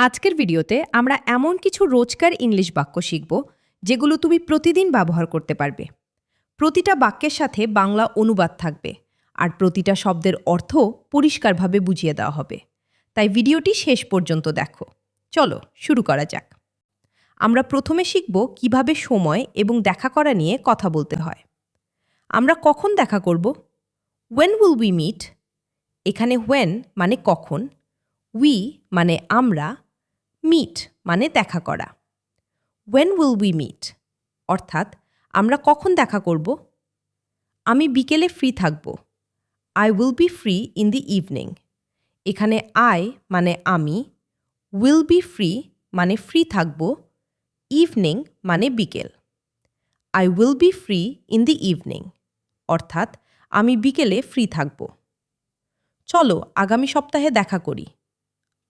আজকের ভিডিওতে আমরা এমন কিছু রোজকার ইংলিশ বাক্য শিখব যেগুলো তুমি প্রতিদিন ব্যবহার করতে পারবে। প্রতিটা বাক্যের সাথে বাংলা অনুবাদ থাকবে আর প্রতিটা শব্দের অর্থ পরিষ্কারভাবে বুঝিয়ে দেওয়া হবে। তাই ভিডিওটি শেষ পর্যন্ত দেখো। চলো শুরু করা যাক। আমরা প্রথমে শিখব কিভাবে সময় এবং দেখা করা নিয়ে কথা বলতে হয়। আমরা কখন দেখা করব? When will we meet? এখানে when মানে কখন, we মানে আমরা, meet মানে দেখা করা। When will we meet? অর্থাৎ আমরা কখন দেখা করব? আমি বিকেলে ফ্রি থাকব। I will be free in the evening. এখানে I মানে আমি, will be free মানে ফ্রি থাকব, evening মানে বিকেল। I will be free in the evening. অর্থাৎ আমি বিকেলে ফ্রি থাকব। চলো আগামী সপ্তাহে দেখা করি।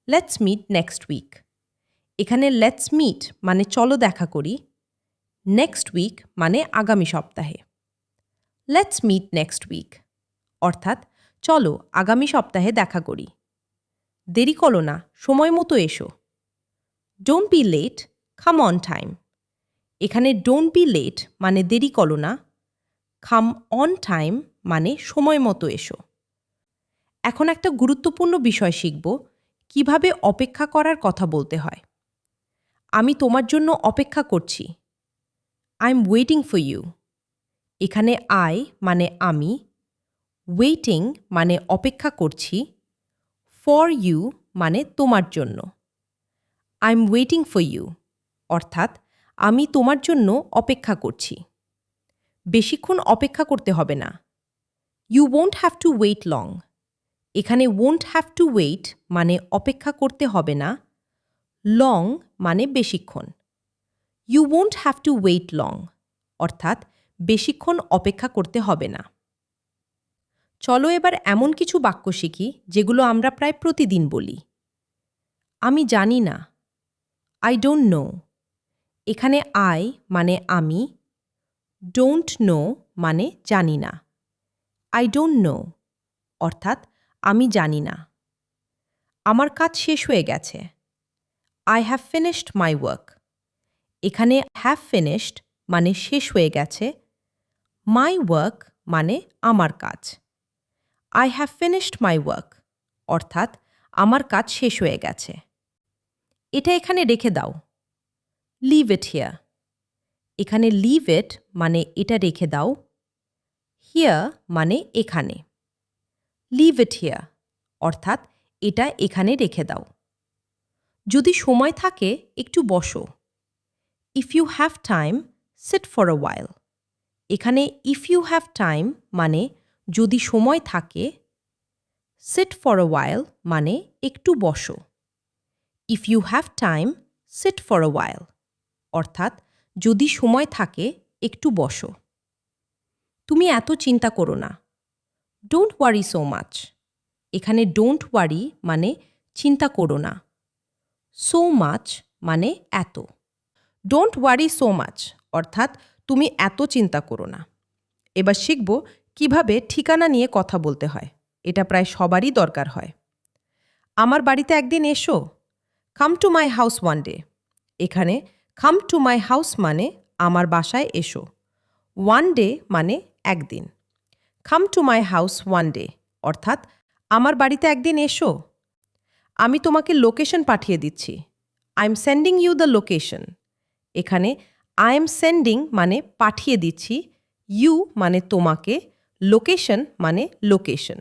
Let's meet next week. এখানে লেটস মিট মানে চলো দেখা করি, নেক্সট উইক মানে আগামী সপ্তাহে। লেটস মিট নেক্সট উইক অর্থাৎ চলো আগামী সপ্তাহে দেখা করি। দেরি করো না, সময় মতো এসো। Don't be late, come on time. এখানে ডোন্ট বি লেট মানে দেরি করো না, কাম অন টাইম মানে সময় মতো এসো। এখন একটা গুরুত্বপূর্ণ বিষয় শিখব, কিভাবে অপেক্ষা করার কথা বলতে হয়। আমি তোমার জন্য অপেক্ষা করছি। I am waiting for you. এখানে আই মানে আমি, ওয়েটিং মানে অপেক্ষা করছি, ফর ইউ মানে তোমার জন্য। I am waiting for you অর্থাৎ আমি তোমার জন্য অপেক্ষা করছি। বেশিক্ষণ অপেক্ষা করতে হবে না। You won't have to wait long. এখানে ওয়ন্ট হ্যাভ টু ওয়েট মানে অপেক্ষা করতে হবে না, লং মানে বেশিক্ষণ। You won't have to wait long অর্থাৎ বেশিক্ষণ অপেক্ষা করতে হবে না। চলো এবার এমন কিছু বাক্য শিখি যেগুলো আমরা প্রায় প্রতিদিন বলি। আমি জানি না, আই ডোন্ট নো। এখানে আই মানে আমি, ডোন্ট নো মানে জানি না। আই ডোন্ট নো অর্থাৎ আমি জানি না। আমার কাজ শেষ হয়ে গেছে। I have finished my work. এখানে হ্যাভ ফিনিশড মানে শেষ হয়ে গেছে, মাই ওয়ার্ক মানে আমার কাজ। I have finished my work অর্থাৎ আমার কাজ শেষ হয়ে গেছে। এটা এখানে রেখে দাও। Leave it here. এখানে লিভ ইট মানে এটা রেখে দাও, হিয়ার মানে এখানে। লিভ ইট হিয়ার অর্থাৎ এটা এখানে রেখে দাও। যদি সময় থাকে একটু বসো। If you have time, sit for a while. এখানে ইফ ইউ হ্যাভ টাইম মানে যদি সময় থাকে, সিট ফর আ ওয়াইল মানে একটু বসো। If you have time, sit for a while অর্থাৎ যদি সময় থাকে একটু বসো। তুমি এত চিন্তা করো না। Don't worry so much. এখানে ডোন্ট ওয়ারি মানে চিন্তা করো না, সো মাচ মানে এত। ডোন্ট ওয়ারি সো মাচ অর্থাৎ তুমি এত চিন্তা করো না। এবার শিখব কিভাবে ঠিকানা নিয়ে কথা বলতে হয়। এটা প্রায় সবারই দরকার হয়। আমার বাড়িতে একদিন এসো। Come to my house one day. এখানে কাম টু মাই হাউস মানে আমার বাসায় এসো, ওয়ান ডে মানে একদিন। Come to my house one day অর্থাৎ আমার বাড়িতে একদিন এসো। আমি তোমাকে লোকেশন পাঠিয়ে দিচ্ছি। I am sending you the location. এখানে আই এম সেন্ডিং মানে পাঠিয়ে দিচ্ছি, ইউ মানে তোমাকে, লোকেশন মানে location.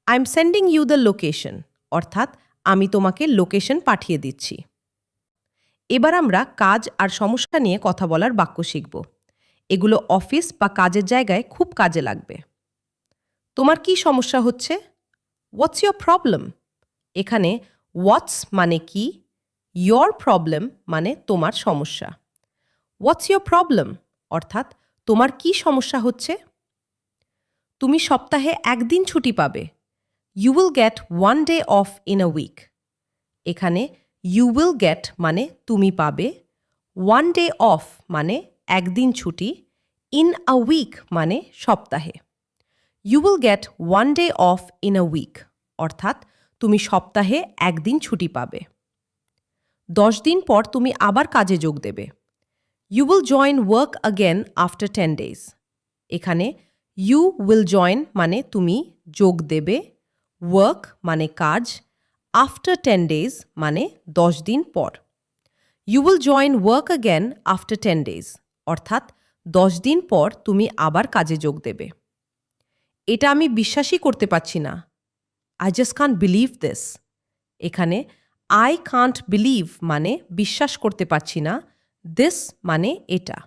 I am sending you the location অর্থাৎ আমি তোমাকে লোকেশন পাঠিয়ে দিচ্ছি। এবার আমরা কাজ আর সমস্যা নিয়ে কথা বলার বাক্য শিখব। এগুলো অফিস বা কাজের জায়গায় খুব কাজে লাগবে। তোমার কি সমস্যা হচ্ছে? What's your problem? এখানে হোয়াটস মানে কি, ইয়োর প্রবলেম মানে তোমার সমস্যা। হোয়াটস ইয়োর প্রবলেম অর্থাৎ তোমার কি সমস্যা হচ্ছে? তুমি সপ্তাহে একদিন ছুটি পাবে। You will get one day off in a week. এখানে ইউ উইল গেট মানে তুমি পাবে, ওয়ান ডে অফ মানে একদিন ছুটি, ইন আ উইক মানে সপ্তাহে। You will get one day off in a week অর্থাৎ তুমি সপ্তাহে একদিন ছুটি পাবে। 10 দিন পর তুমি আবার কাজে যোগ দেবে। You will join work again after 10 days. এখানে ইউ উইল জয়েন মানে তুমি যোগ দেবে, ওয়ার্ক মানে কাজ, আফটার 10 ডেজ মানে 10 দিন পর। You will join work again after 10 days অর্থাৎ 10 দিন পর তুমি আবার কাজে যোগ দেবে। এটা আমি বিশ্বাসই করতে পারছি না। I just can't believe this. এখানে আই কান্ট বিলিভ মানে বিশ্বাস করতে পারছি না, দিস মানে এটা।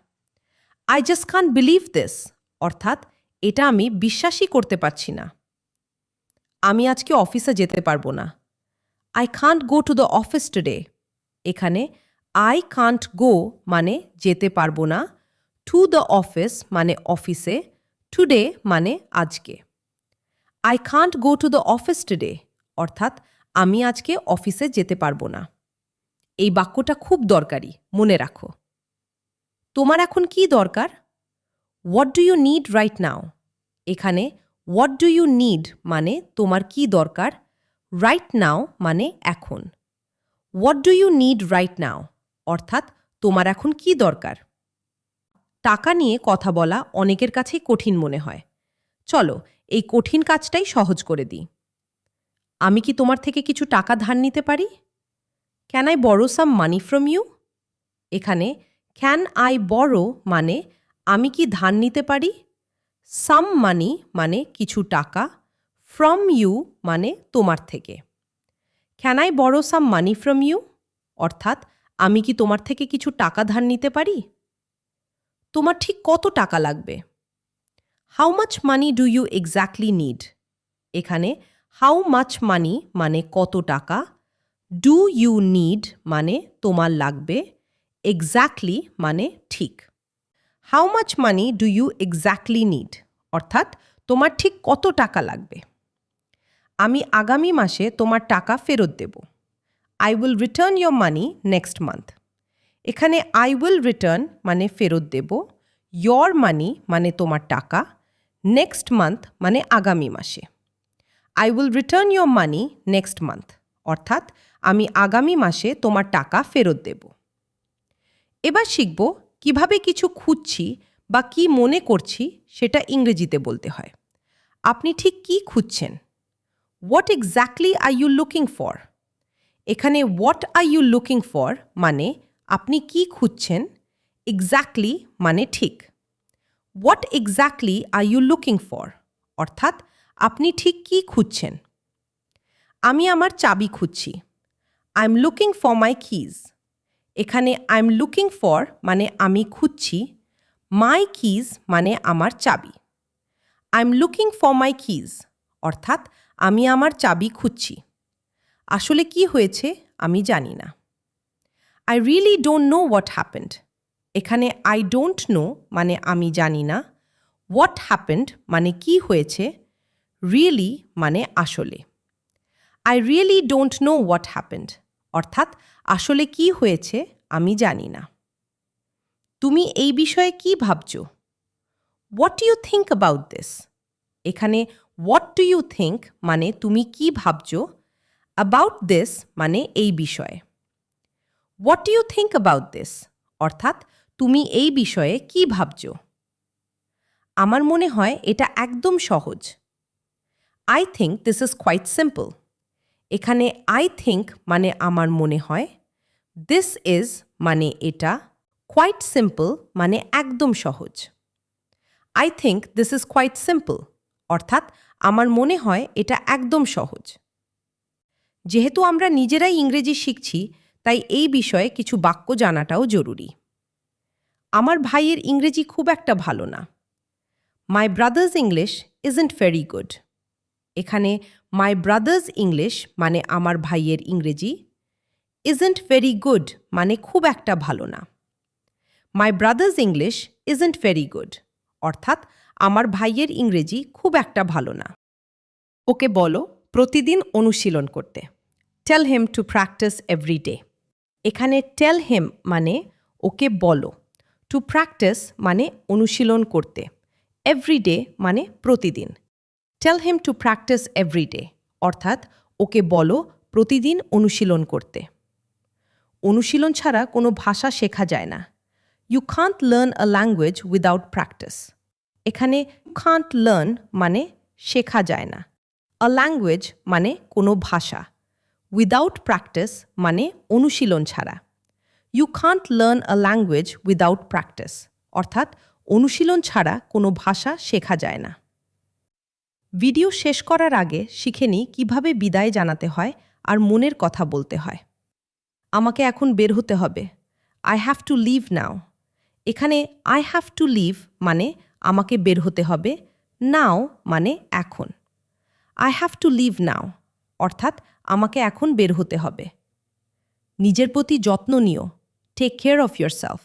I just can't believe this অর্থাৎ এটা আমি বিশ্বাসই করতে পারছি না। আমি আজকে অফিসে যেতে পারবো না। I can't go to the office today. এখানে আই কান্ট গো মানে যেতে পারবো না, টু দ্য অফিস মানে অফিসে, টুডে মানে আজকে। I can't go to the office today অর্থাৎ আমি আজকে অফিসে যেতে পারবো না। এই বাক্যটা খুব দরকারি, মনে রাখো। তোমার এখন কি দরকার? What do you need right now. এখানে হোয়াট ডু ইউ নিড মানে তোমার কি দরকার, রাইট নাও মানে এখন। What do you need right now অর্থাৎ তোমার এখন কি দরকার। টাকা নিয়ে কথা বলা অনেকের কাছেই কঠিন মনে হয়। চলো এই কঠিন কাজটাই সহজ করে দিই। আমি কি তোমার থেকে কিছু টাকা ধার নিতে পারি? Can I borrow some money from you? এখানে ক্যান আই বরো মানে আমি কি ধার নিতে পারি, সাম মানি মানে কিছু টাকা, ফ্রম ইউ মানে তোমার থেকে। Can I borrow some money from you অর্থাৎ আমি কি তোমার থেকে কিছু টাকা ধার নিতে পারি? তোমার ঠিক কত টাকা লাগবে? How much money do you exactly need. এখানে হাউ মাচ মানি মানে কত টাকা, ডু ইউ নিড মানে তোমার লাগবে, এক্স্যাক্টলি মানে ঠিক। How much money do you exactly need অর্থাৎ তোমার ঠিক কত টাকা লাগবে। আমি আগামী মাসে তোমার টাকা ফেরত দেব। I will return your money next month. এখানে আই উইল রিটার্ন মানে ফেরত দেব, ইয়োর মানি মানে তোমার টাকা, নেক্সট মান্থ মানে আগামী মাসে। I will return your money next month অর্থাৎ আমি আগামী মাসে তোমার টাকা ফেরত দেব। এবার শিখব কিভাবে কিছু খুঁজছি বা কি মনে করছি সেটা ইংরেজিতে বলতে হয়। আপনি ঠিক কি খুঁজছেন? What exactly are you looking for. এখানে what are you looking for মানে আপনি কি খুঁজছেন, এক্স্যাক্টলি মানে ঠিক। What exactly are you looking for অর্থাৎ আপনি ঠিক কি খুঁজছেন। আমি আমার চাবি খুঁজছি। I am looking for my keys. এখানে আই এম লুকিং ফর মানে আমি খুঁজছি, মাই কিজ মানে আমার চাবি। I am looking for my keys অর্থাৎ আমি আমার চাবি খুঁজছি। আসলে কি হয়েছে আমি জানি না। I really don't know what happened. এখানে আই ডোন্ট নো মানে আমি জানি না, হোয়াট হ্যাপেন্ড মানে কি হয়েছে, রিয়েলি মানে আসলে। I really don't know what happened অর্থাৎ আসলে কি হয়েছে আমি জানি না। তুমি এই বিষয়ে কি ভাবছো? What do you think about this. এখানে হোয়াট ডু ইউ থিঙ্ক মানে তুমি কি ভাবছো, অ্যাবাউট দিস মানে এই বিষয়ে। What do you think about this অর্থাৎ তুমি এই বিষয়ে কি ভাবছো। আমার মনে হয় এটা একদম সহজ। I think this is quite simple. এখানে আই থিঙ্ক মানে আমার মনে হয়, দিস ইজ মানে এটা, কোয়াইট সিম্পল মানে একদম সহজ। I think this is quite simple অর্থাৎ আমার মনে হয় এটা একদম সহজ। যেহেতু আমরা নিজেরাই ইংরেজি শিখছি তাই এই বিষয়ে কিছু বাক্য জানাটাও জরুরি। আমার ভাইয়ের ইংরেজি খুব একটা ভালো না। My brother's English isn't very good. এখানে মাই ব্রাদার্স ইংলিশ মানে আমার ভাইয়ের ইংরেজি, ইজন্ট ভেরি গুড মানে খুব একটা ভালো না। My brother's English isn't very good অর্থাৎ আমার ভাইয়ের ইংরেজি খুব একটা ভালো না। ওকে বলো প্রতিদিন অনুশীলন করতে। Tell him to practise every day. এখানে টেল হিম মানে ওকে বলো, টু প্র্যাকটিস মানে অনুশীলন করতে, এভরি ডে মানে প্রতিদিন। Tell him to practise every day অর্থাৎ ওকে বলো প্রতিদিন অনুশীলন করতে। অনুশীলন ছাড়া কোনো ভাষা শেখা যায় না। You can't learn a language without practice. এখানে কান্ট লার্ন মানে শেখা যায় না, আ ল্যাঙ্গুয়েজ মানে কোনো ভাষা, উইদাউট প্র্যাকটিস মানে অনুশীলন ছাড়া। You can't learn a language without practice অর্থাৎ অনুশীলন ছাড়া কোনো ভাষা শেখা যায় না। ভিডিও শেষ করার আগে শিখে নিই কীভাবে বিদায় জানাতে হয় আর মনের কথা বলতে হয়। আমাকে এখন বের হতে হবে। আই হ্যাভ টু লিভ নাও। এখানে আই হ্যাভ টু লিভ মানে আমাকে বের হতে হবে, নাও মানে এখন। আই হ্যাভ টু লিভ নাও অর্থাৎ আমাকে এখন বের হতে হবে। নিজের প্রতি যত্ন নিও, টেক কেয়ার অফ ইয়োরসেলফ।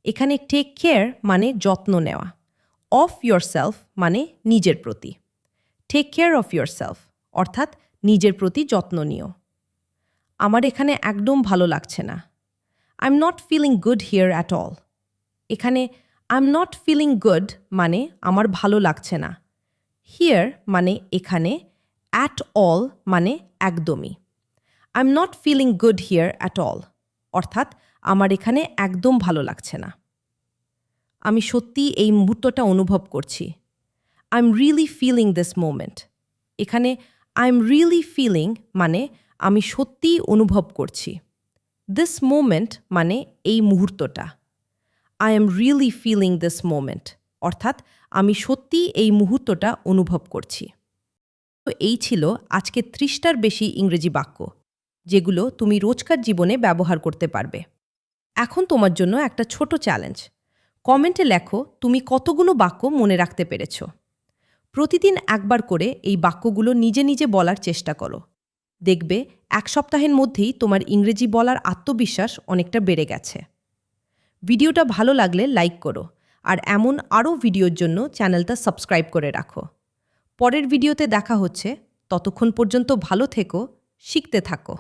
এখানে টেক কেয়ার মানে যত্ন নেওয়া, অফ ইয়োরসেলফ মানে নিজের প্রতি। টেক কেয়ার অফ ইয়োরসেলফ অর্থাৎ নিজের প্রতি যত্ন নিও। আমার এখানে একদম ভালো লাগছে না। I am not feeling good here at all. এখানে I am not feeling good মানে আমার ভালো লাগছে না, হিয়ার মানে এখানে, অ্যাট অল মানে একদমই। I am not feeling good here at all অর্থাৎ আমার এখানে একদম ভালো লাগছে না। আমি সত্যি এই মুহূর্তটা অনুভব করছি। I am really feeling this moment. এখানে আই এম রিয়েলি ফিলিং মানে আমি সত্যিই অনুভব করছি। দিস মোমেন্ট মানে এই মুহূর্তটা। I am really feeling this moment অর্থাৎ আমি সত্যিই এই মুহূর্তটা অনুভব করছি। তো এই ছিল আজকে 30টার বেশি ইংরেজি বাক্য, যেগুলো তুমি রোজকার জীবনে ব্যবহার করতে পারবে। এখন তোমার জন্য একটা ছোট চ্যালেঞ্জ। কমেন্টে লেখো তুমি কতগুলো বাক্য মনে রাখতে পেরেছ। প্রতিদিন একবার করে এই বাক্যগুলো নিজে নিজে বলার চেষ্টা করো। দেখবে 1 সপ্তাহের মধ্যেই তোমার ইংরেজি বলার আত্মবিশ্বাস অনেকটা বেড়ে গেছে। ভিডিওটা ভালো লাগলে লাইক করো, আর এমন আরও ভিডিওর জন্য চ্যানেলটা সাবস্ক্রাইব করে রাখো। পরের ভিডিওতে দেখা হচ্ছে, ততক্ষণ পর্যন্ত ভালো থেকো, শিখতে থাকো।